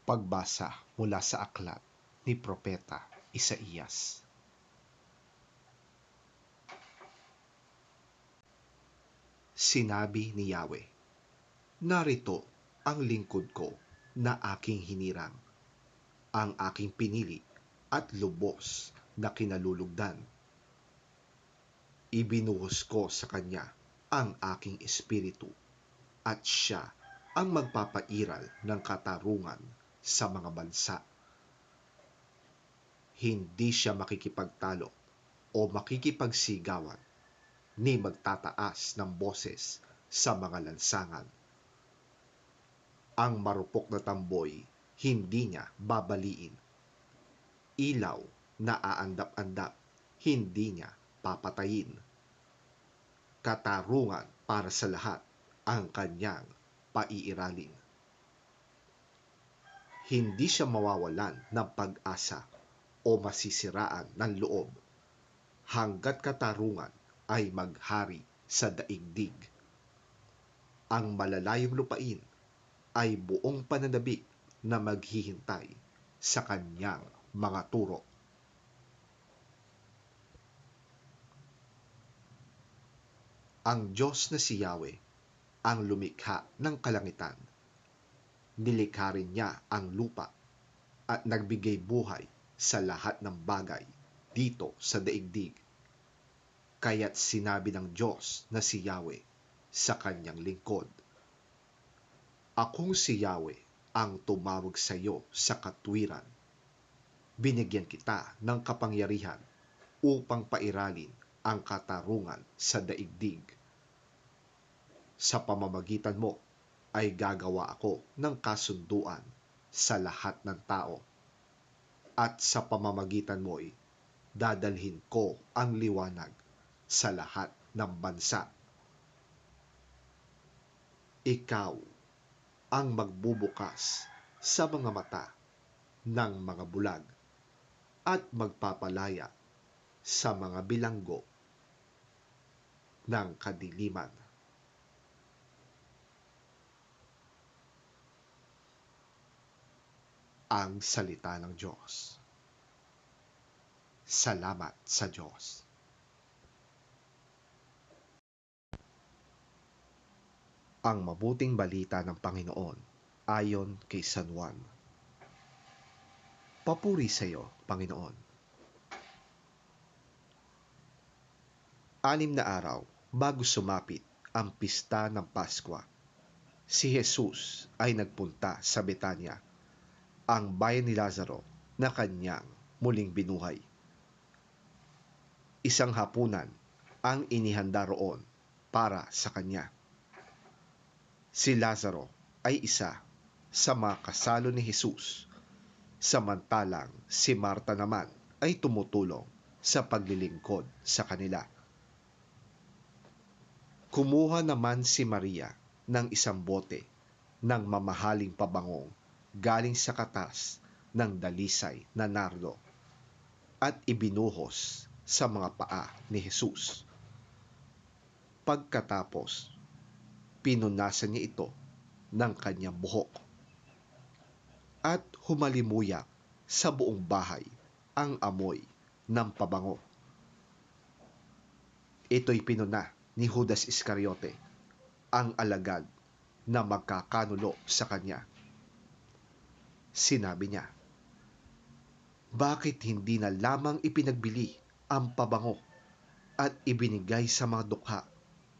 Pagbasa mula sa aklat ni Propeta Isaías. Sinabi ni Yahweh, narito ang lingkod ko na aking hinirang, ang aking pinili at lubos na kinalulugdan. Ibinuhos ko sa kanya ang aking espiritu at siya ang magpapairal ng katarungan sa mga bansa. Hindi siya makikipagtalo o makikipagsigawan ni magtataas ng boses sa mga lansangan. Ang marupok na tamboy hindi niya babaliin. Ilaw na aandap-andap hindi niya papatayin. Katarungan para sa lahat ang kanyang paiiralin. Hindi siya mawawalan ng pag-asa o masisiraan ng loob hanggat katarungan ay maghari sa daigdig. Ang malalayong lupain ay buong pananabik na maghihintay sa kanyang mga turo. Ang Diyos na si Yahweh ang lumikha ng kalangitan. Nilikha rin niya ang lupa at nagbigay buhay sa lahat ng bagay dito sa daigdig. Kaya't sinabi ng Diyos na si Yahweh sa kanyang lingkod, akong si Yahweh ang tumawag sa iyo sa katwiran. Binigyan kita ng kapangyarihan upang pairalin ang katarungan sa daigdig. Sa pamamagitan mo ay gagawa ako ng kasunduan sa lahat ng tao, at sa pamamagitan mo'y dadalhin ko ang liwanag sa lahat ng bansa. Ikaw ang magbubukas sa mga mata ng mga bulag at magpapalaya sa mga bilanggo ng kadiliman. Ang salita ng Diyos. Salamat sa Diyos. Ang mabuting balita ng Panginoon ayon kay San Juan. Papuri sa iyo, Panginoon. 6 na araw bago sumapit ang pista ng Paskwa, si Jesus ay nagpunta sa Betania, ang bayan ni Lazaro na kanyang muling binuhay. Isang hapunan ang inihanda roon para sa kanya. Si Lazaro ay isa sa mga kasalo ni Jesus, samantalang si Marta naman ay tumutulong sa paglilingkod sa kanila. Kumuha naman si Maria ng isang bote ng mamahaling pabangong galing sa katas ng dalisay na nardo at ibinuhos sa mga paa ni Jesus. Pagkatapos, pinunasan niya ito ng kanyang buhok at humalimuyak sa buong bahay ang amoy ng pabango. Ito'y pinuna ni Judas Iscariote, ang alagad na magkakanulo sa kanya. Sinabi niya, bakit hindi na lamang ipinagbili ang pabango at ibinigay sa mga dukha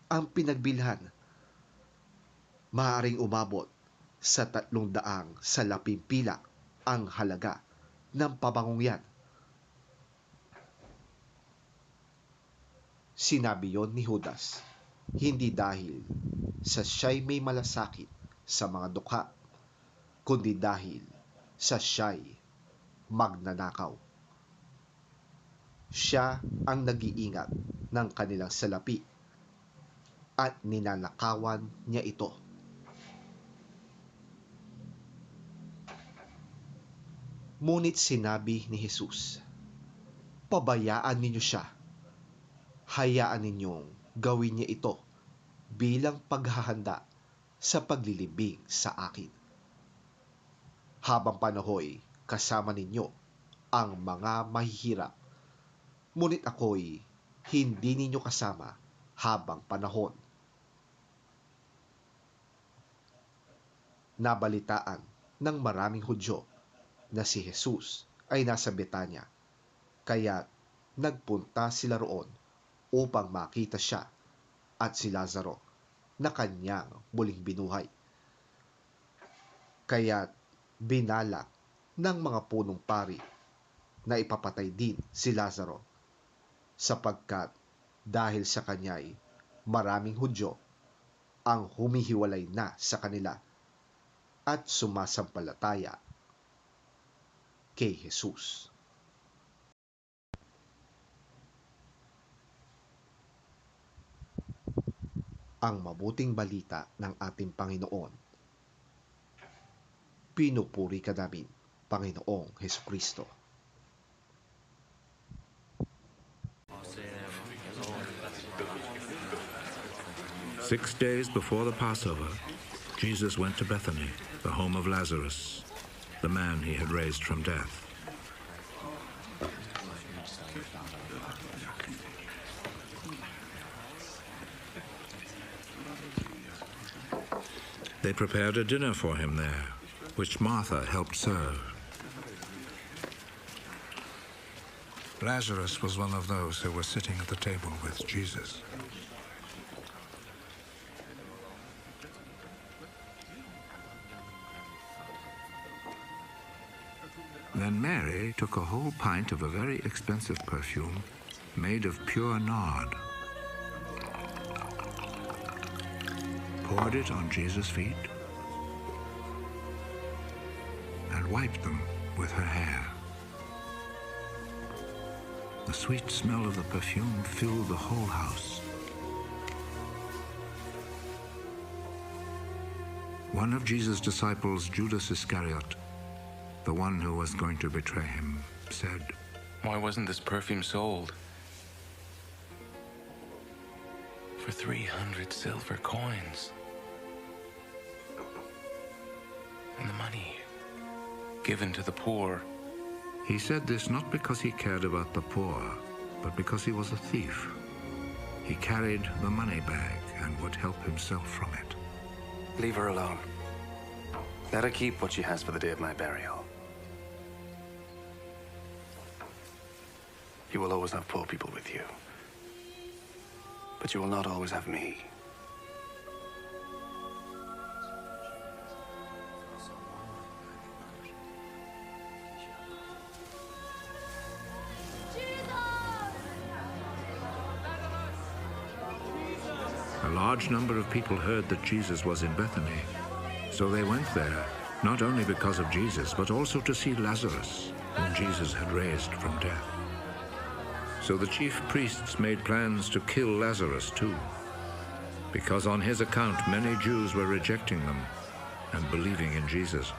ang pinagbilhan? Maaaring umabot sa 300 salaping pilak ang halaga ng pabangong yan. Sinabi yon ni Judas, hindi dahil sa siya'y may malasakit sa mga dukha, kundi dahil sa siya'y magnanakaw. Siya ang nag-iingat ng kanilang salapi at ninanakawan niya ito. Ngunit sinabi ni Jesus, pabayaan ninyo siya. Hayaan ninyong gawin niya ito bilang paghahanda sa paglilibing sa akin. habang panahoy kasama ninyo ang mga mahihirap. Ngunit ako'y hindi ninyo kasama habang panahon. Nabalitaan ng maraming Hudyo na si Jesus ay nasa Betanya, kaya nagpunta sila roon upang makita siya at si Lazaro na kanyang muling binuhay. Kaya binalak ng mga punong pari na ipapatay din si Lazaro, sapagkat dahil sa kanya'y maraming Hudyo ang humihiwalay na sa kanila at sumasampalataya kay Jesus. Ang mabuting balita ng ating Panginoon. Pinupuri ka namin, Panginoong Hesukristo. Six days before the Passover, Jesus went to Bethany, the home of Lazarus, the man he had raised from death. They prepared a dinner for him there, which Martha helped serve. Lazarus was one of those who were sitting at the table with Jesus. Then Mary took a whole pint of a very expensive perfume made of pure nard, poured it on Jesus' feet, and wiped them with her hair. The sweet smell of the perfume filled the whole house. One of Jesus' disciples, Judas Iscariot, the one who was going to betray him, said, "Why wasn't this perfume sold for 300 silver coins? And the money given to the poor." He said this not because he cared about the poor, but because he was a thief. He carried the money bag and would help himself from it. Leave her alone. Let her keep what she has for the day of my burial. You will always have poor people with you, but you will not always have me. A large number of people heard that Jesus was in Bethany, so they went there, not only because of Jesus, but also to see Lazarus, whom Jesus had raised from death. So the chief priests made plans to kill Lazarus too, because on his account many Jews were rejecting them and believing in Jesus.